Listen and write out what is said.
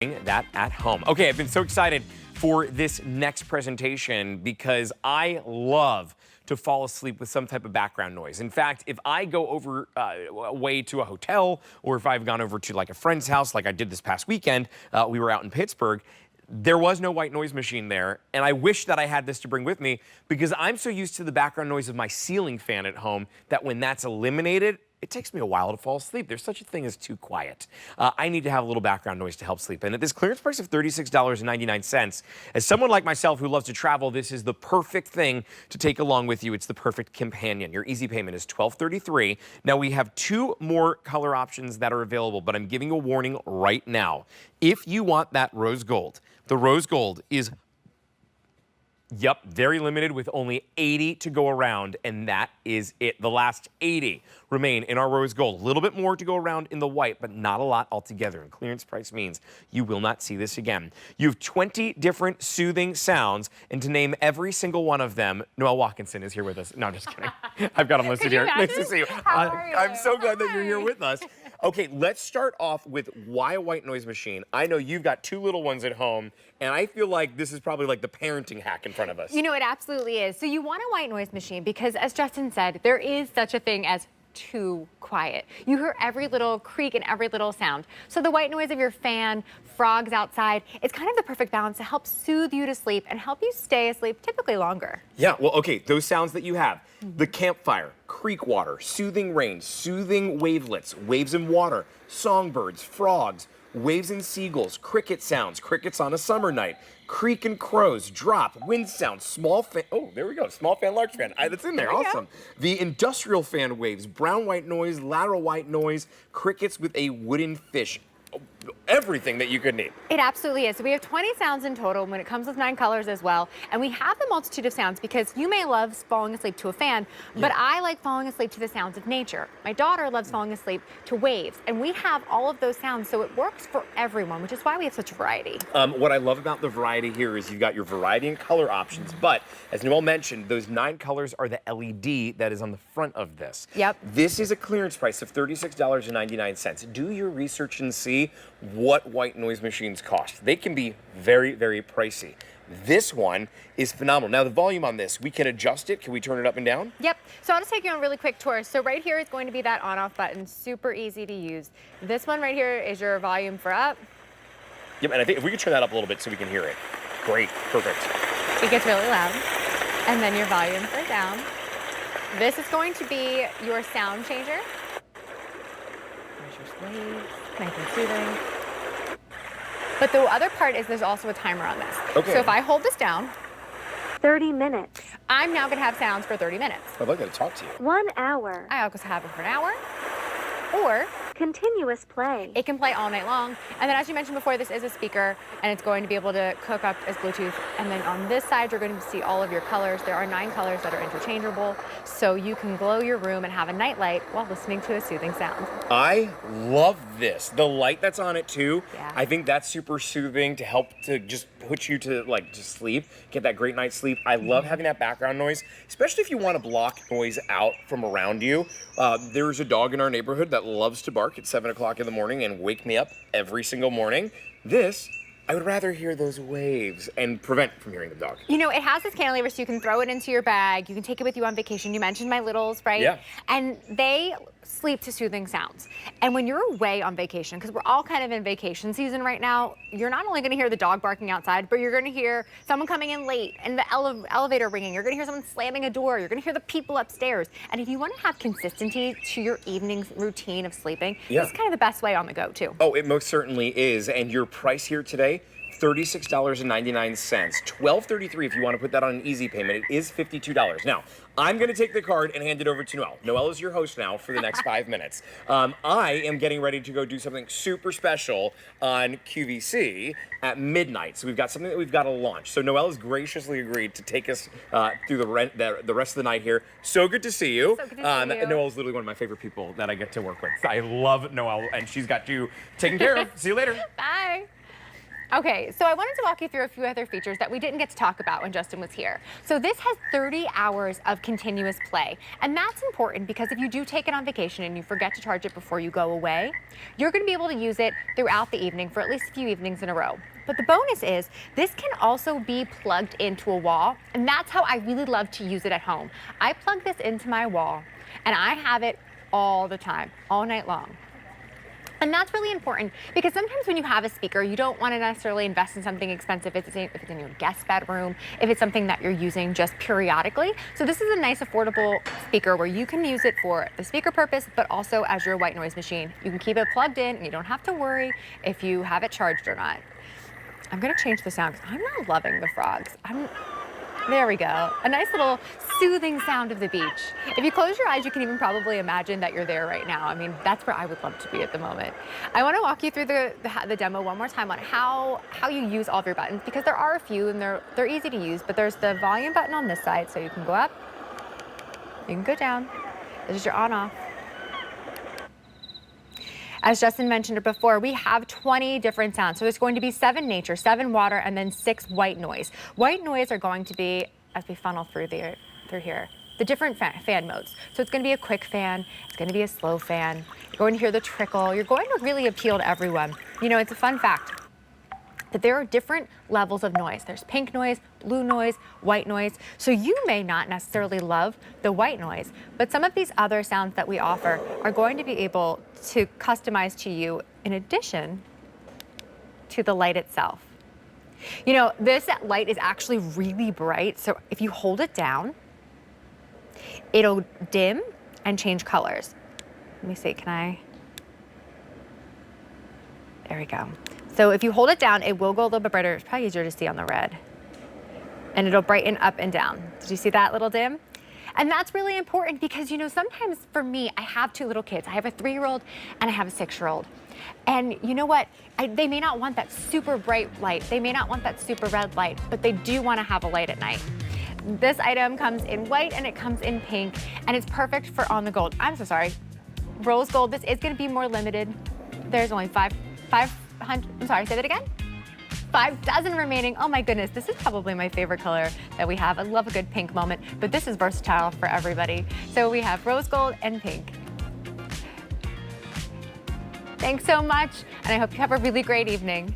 that at home. Okay, I've been so excited for this next presentation because I love to fall asleep with some type of background noise. In fact, if I go over away to a hotel, or if I've gone over to like a friend's house like I did this past weekend, we were out in Pittsburgh, there was no white noise machine there, and I wish that I had this to bring with me because I'm so used to the background noise of my ceiling fan at home that when that's eliminated, it takes me a while to fall asleep. There's such a thing as too quiet. I need to have a little background noise to help sleep. And at this clearance price of $36.99, as someone like myself who loves to travel, this is the perfect thing to take along with you. It's the perfect companion. Your easy payment is $12.33. Now we have two more color options that are available, but I'm giving you a warning right now. If you want that rose gold, the rose gold is very limited with only 80 to go around, and that is it. The last 80 remain in our rose gold. A little bit more to go around in the white, but not a lot altogether. And clearance price means you will not see this again. You have 20 different soothing sounds, and to name every single one of them, Noelle Watkinson is here with us. No, I'm just kidding. I've got them listed here. Nice to see you. How are you? I'm so glad that you're here with us. Okay, let's start off with why a white noise machine. I know you've got two little ones at home, and I feel like this is probably like the parenting hack in front of us. You know, it absolutely is. So you want a white noise machine because, as Justin said, there is such a thing as too quiet. You hear every little creak and every little sound. So the white noise of your fan, frogs outside, it's kind of the perfect balance to help soothe you to sleep and help you stay asleep typically longer. Yeah, well, okay, those sounds that you have, the campfire, creek water, soothing rain, soothing wavelets, waves in water, songbirds, frogs, waves and seagulls, cricket sounds, crickets on a summer night, creek and crows, drop, wind sounds, small fan, oh, there we go, small fan, large fan, that's in there, awesome. The industrial fan waves, brown white noise, lateral white noise, crickets with a wooden fish. Everything that you could need. It absolutely is. So we have 20 sounds in total when it comes with 9 colors as well. And we have the multitude of sounds because you may love falling asleep to a fan, but I like falling asleep to the sounds of nature. My daughter loves falling asleep to waves. And we have all of those sounds, so it works for everyone, which is why we have such a variety. What I love about the variety here is you've got your variety and color options, but as Noelle mentioned, those 9 colors are the LED that is on the front of this. Yep. This is a clearance price of $36.99. Do your research and see what white noise machines cost. They can be very, very pricey. This one is phenomenal. Now the volume on this, we can adjust it. Can we turn it up and down? Yep. So I'll just take you on a really quick tour. So right here is going to be that on-off button, super easy to use. This one right here is your volume for up. Yep, and I think if we could turn that up a little bit so we can hear it. Great, perfect. It gets really loud. And then your volume for down. This is going to be your sound changer. There's your waves, nice and soothing. But the other part is there's also a timer on this. Okay. So if I hold this down, 30 minutes. I'm now going to have sounds for 30 minutes. I'd like to talk to you. 1 hour. I also have it for an hour. Or Continuous play. it can play all night long. And then as you mentioned before, this is a speaker and it's going to be able to hook up as Bluetooth. And then on this side, you're going to see all of your colors. There are 9 colors that are interchangeable. So you can glow your room and have a nightlight while listening to a soothing sound. I love this. The light that's on it too. Yeah. I think that's super soothing to help to just put you to to sleep, get that great night's sleep. I love having that background noise, especially if you want to block noise out from around you. There's a dog in our neighborhood that loves to bark at 7 o'clock in the morning and wake me up every single morning. This, I would rather hear those waves and prevent from hearing the dog. You know, it has this cantilever so you can throw it into your bag. You can take it with you on vacation. You mentioned my littles, right? Yeah. And they sleep to soothing sounds. And when you're away on vacation, because we're all kind of in vacation season right now, you're not only going to hear the dog barking outside, but you're going to hear someone coming in late and the elevator ringing. You're going to hear someone slamming a door. You're going to hear the people upstairs. And if you want to have consistency to your evening routine of sleeping, this is kind of the best way on the go, too. Oh, it most certainly is. And your price here today, $36.99, $12.33 if you want to put that on an easy payment. It is $52. Now, I'm going to take the card and hand it over to Noelle. Noelle is your host now for the next 5 minutes. I am getting ready to go do something super special on QVC at midnight. So we've got something that we've got to launch. So Noelle has graciously agreed to take us through the rest of the night here. So good to see you. So good to see you. Noelle's literally one of my favorite people that I get to work with. I love Noelle, and she's got you taken care of. See you later. Bye. Okay, so I wanted to walk you through a few other features that we didn't get to talk about when Justin was here. So this has 30 hours of continuous play, and that's important because if you do take it on vacation and you forget to charge it before you go away, you're going to be able to use it throughout the evening for at least a few evenings in a row. But the bonus is this can also be plugged into a wall, and that's how I really love to use it at home. I plug this into my wall, and I have it all the time, all night long. And that's really important because sometimes when you have a speaker, you don't want to necessarily invest in something expensive if it's in your guest bedroom, if it's something that you're using just periodically. So this is a nice affordable speaker where you can use it for the speaker purpose, but also as your white noise machine. You can keep it plugged in and you don't have to worry if you have it charged or not. I'm gonna change the sound because I'm not loving the frogs. There we go. A nice little soothing sound of the beach. If you close your eyes, you can even probably imagine that you're there right now. I mean, that's where I would love to be at the moment. I want to walk you through the demo one more time on how you use all of your buttons, because there are a few and they're easy to use, but there's the volume button on this side, so you can go up, you can go down. This is your on-off. As Justin mentioned before, we have 20 different sounds. So there's going to be 7 nature, 7 water, and then 6 white noise. White noise are going to be, as we funnel through here, the different fan modes. So it's going to be a quick fan, it's going to be a slow fan, you're going to hear the trickle, you're going to really appeal to everyone. You know, it's a fun fact that there are different levels of noise. There's pink noise, blue noise, white noise. So you may not necessarily love the white noise, but some of these other sounds that we offer are going to be able to customize to you in addition to the light itself. You know, this light is actually really bright, so if you hold it down, it'll dim and change colors. Let me see, there we go. So if you hold it down, it will go a little bit brighter. It's probably easier to see on the red. And it'll brighten up and down. Did you see that little dim? And that's really important because, you know, sometimes for me, I have 2 little kids. I have a 3-year-old and I have a 6-year-old. And you know what? They may not want that super bright light. They may not want that super red light, but they do want to have a light at night. This item comes in white and it comes in pink, and it's perfect for on the gold. I'm so sorry. Rose gold, this is going to be more limited. There's only 500, I'm sorry, say that again? 5 dozen remaining. Oh my goodness, this is probably my favorite color that we have. I love a good pink moment, but this is versatile for everybody. So we have rose gold and pink. Thanks so much, and I hope you have a really great evening.